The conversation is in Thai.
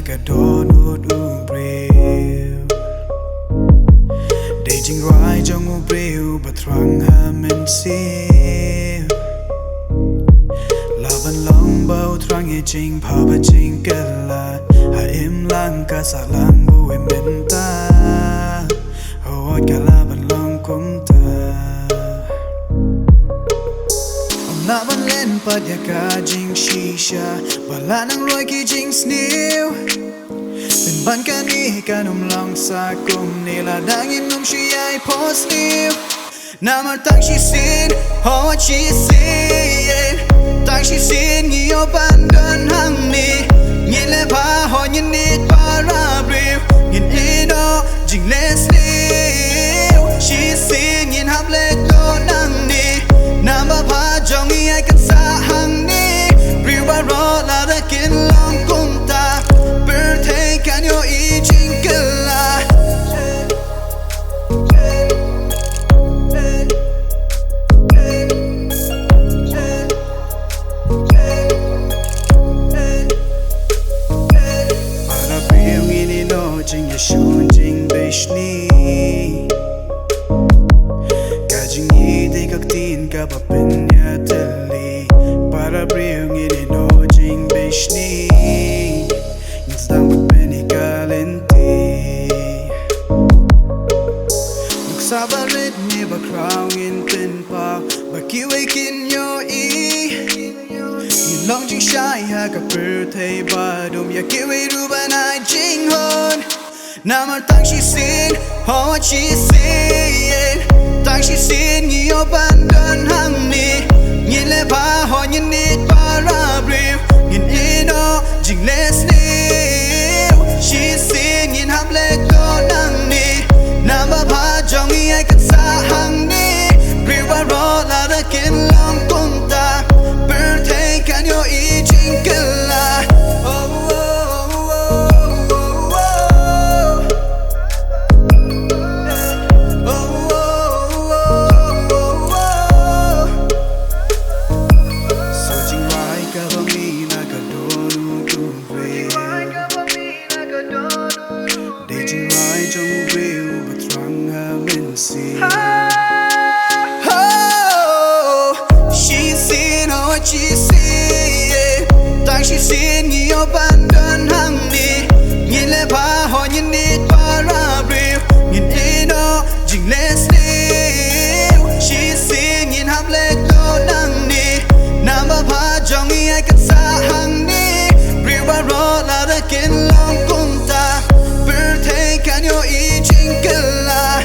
กะโดนอุดอุเปรียวได้จริงร้ายจงอุเปรียวบัดทรังหามันเสียลาบันลองเบาทรังให้จริงพาไปจริงกันละหาอิมลังกะสาลังบุยเมนตาโอ้ยกะลาบันลองคุมตาลาบันเล่นปัดยากาจิงชีชาบาลานังรวยกี่จิงสนิวเป็นบันกันนี้กันลองสากุมนี่ละดังยินชียายโพสนิวนามันตั้งชีสินหัวชีสินตั้งชีสินยี่ยบันเดินหังนี้ยินเล่พาหอยินนิดปาราบริวยินอีโนจิงเลสนิวชีสินยินฮับเล็กโตนังนี้นามาพาจองมีไอกันสาหังนี้ริวารอลาได้กินลองกุมตาเปิดให้กันโยอีจิงกันละจริงอย่าชวนจริงเบชนีกาจิงยีได้กักตีนกับเป็นยาเทลีปาราเบรียวงี้ได้โนจริงเบชนียิ่งสดังเป็นอีกาเลนตีลูกสาวบาริดมีบักคราวยินเป็นเปล่าบักกี้ไว้กินโยอียิ่งลองจริงใช้หากับเปิดให้บาดมอยากกี้ไว้รู้บ้านายจริงฮอนนามันตั้งชีสินหัวชีสินตั้งชีสินยี่ยบันเดินหังนี้ยินเล่พาหอยินนิดปาราบริวยินอีโนจิงเลสนิวชีสินยินฮับเล็กโตนังนี้นามาพาจองมีไอกันสาหังนี้ริวารอลาได้กินลองกุมตาเปิดให้กันโยอีจิงกันละชีสินยี่ยบันเดินหังนี้ยินเล่พาหอยินนิดปาราบริวยินอีโนจิงเลสนิวชีสินยินฮับเล็กโตนังนี้นามาพาจองมีไอกันสาหังนี้ริวารอลาได้กินลองกุมตาเปิดให้กันโยอีจิงกันละ